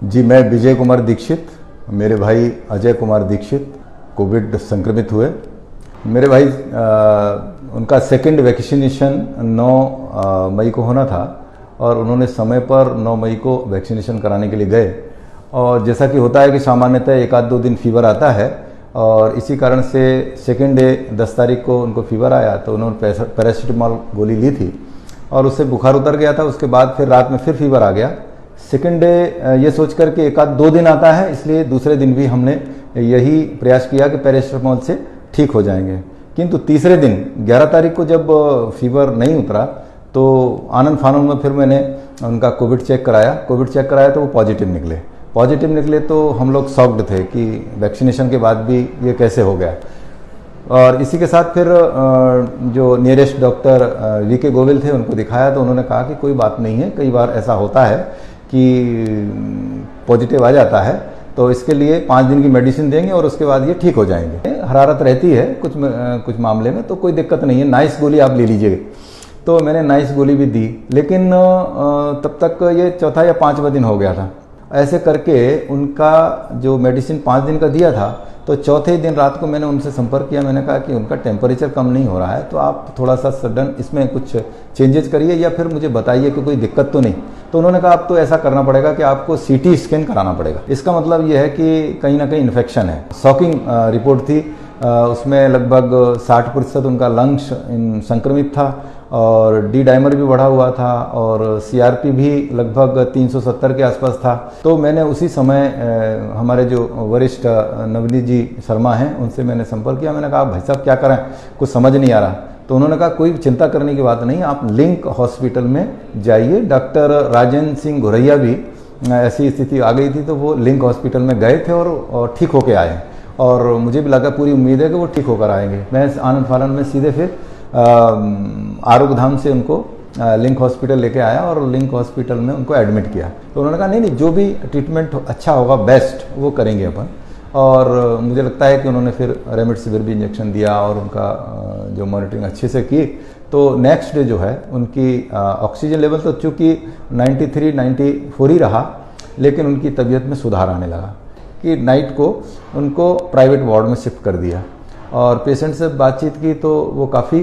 जी, मैं विजय कुमार दीक्षित, मेरे भाई अजय कुमार दीक्षित कोविड संक्रमित हुए। मेरे भाई उनका सेकंड वैक्सीनेशन 9 मई को होना था और उन्होंने समय पर 9 मई को वैक्सीनेशन कराने के लिए गए। और जैसा कि होता है कि सामान्यतः 1-2 दिन फीवर आता है और इसी कारण से सेकेंड डे 10 तारीख को उनको फीवर आया तो उन्होंने पैरासीटामोल गोली ली थी और उससे बुखार उतर गया था। उसके बाद फिर रात में फिर फीवर आ गया। सेकेंड डे ये सोच कर के 1-2 दिन आता है, इसलिए दूसरे दिन भी हमने यही प्रयास किया कि पैरासीटामोल से ठीक हो जाएंगे। किंतु तीसरे दिन 11 तारीख को जब फीवर नहीं उतरा तो आनंद फानंद में फिर मैंने उनका कोविड चेक कराया तो वो पॉजिटिव निकले तो हम लोग शॉक्ड थे कि वैक्सीनेशन के बाद भी ये कैसे हो गया। और इसी के साथ फिर जो नियरेस्ट डॉक्टर वीके गोविल थे उनको दिखाया तो उन्होंने कहा कि कोई बात नहीं है, कई बार ऐसा होता है कि पॉजिटिव आ जाता है, तो इसके लिए 5 दिन की मेडिसिन देंगे और उसके बाद ये ठीक हो जाएंगे। हरारत रहती है कुछ मामले में, तो कोई दिक्कत नहीं है, नाइस गोली आप ले लीजिएगा। तो मैंने नाइस गोली भी दी, लेकिन तब तक ये चौथा या 5वां दिन हो गया था। ऐसे करके उनका जो मेडिसिन 5 दिन का दिया था तो चौथे दिन रात को मैंने उनसे संपर्क किया। मैंने कहा कि उनका टेम्परेचर कम नहीं हो रहा है, तो आप थोड़ा सा सडन इसमें कुछ चेंजेस करिए या फिर मुझे बताइए कि कोई दिक्कत तो नहीं। तो उन्होंने कहा अब तो ऐसा करना पड़ेगा कि आपको सीटी स्कैन कराना पड़ेगा। इसका मतलब ये है कि कहीं ना कहीं इन्फेक्शन है। शॉकिंग रिपोर्ट थी, उसमें लगभग 60% उनका लंग्स संक्रमित था और डी डाइमर भी बढ़ा हुआ था और सीआरपी भी लगभग 370 के आसपास था। तो मैंने उसी समय हमारे जो वरिष्ठ नवनीत जी शर्मा हैं उनसे मैंने संपर्क किया। मैंने कहा भाई साहब क्या करें, कुछ समझ नहीं आ रहा। तो उन्होंने कहा कोई चिंता करने की बात नहीं, आप लिंक हॉस्पिटल में जाइए। डॉक्टर राजेंद्र सिंह घोरैया भी ऐसी स्थिति आ गई थी तो वो लिंक हॉस्पिटल में गए थे और ठीक होके आए और मुझे भी लगा, पूरी उम्मीद है कि वो ठीक होकर आएंगे। मैं आनंद फानन में सीधे फिर आरोग्य धाम से उनको लिंक हॉस्पिटल लेके आया और लिंक हॉस्पिटल में उनको एडमिट किया। तो उन्होंने कहा नहीं, जो भी ट्रीटमेंट अच्छा होगा बेस्ट वो करेंगे अपन। और मुझे लगता है कि उन्होंने फिर रेमडेसिविर भी इंजेक्शन दिया और उनका जो मॉनिटरिंग अच्छे से की। तो नेक्स्ट डे जो है उनकी ऑक्सीजन लेवल तो चूँकि 93-94 ही रहा, लेकिन उनकी तबीयत में सुधार आने लगा कि नाइट को उनको प्राइवेट वार्ड में शिफ्ट कर दिया। और पेशेंट से बातचीत की तो वो काफ़ी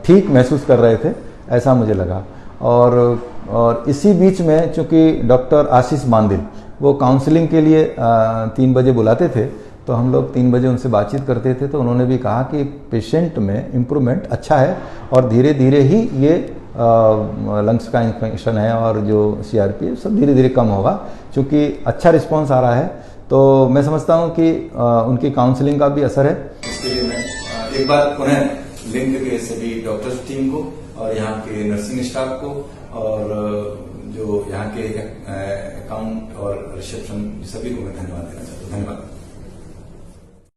ठीक महसूस कर रहे थे, ऐसा मुझे लगा। और इसी बीच में चूँकि डॉक्टर आशीष मांदिल वो काउंसलिंग के लिए 3 बजे बुलाते थे, तो हम लोग 3 बजे उनसे बातचीत करते थे। तो उन्होंने भी कहा कि पेशेंट में इम्प्रूवमेंट अच्छा है और धीरे धीरे ही ये लंग्स का इन्फेक्शन है और जो सीआरपी सब धीरे धीरे कम होगा, क्योंकि अच्छा रिस्पॉन्स आ रहा है। तो मैं समझता हूँ कि उनकी काउंसलिंग का भी असर है। इसके लिए मैं एक बार पुनः लिंक के सभी डॉक्टर्स टीम को और यहाँ के नर्सिंग स्टाफ को और जो यहाँ के अकाउंट और रिसेप्शन सभी को मैं धन्यवाद देना चाहता हूँ। धन्यवाद।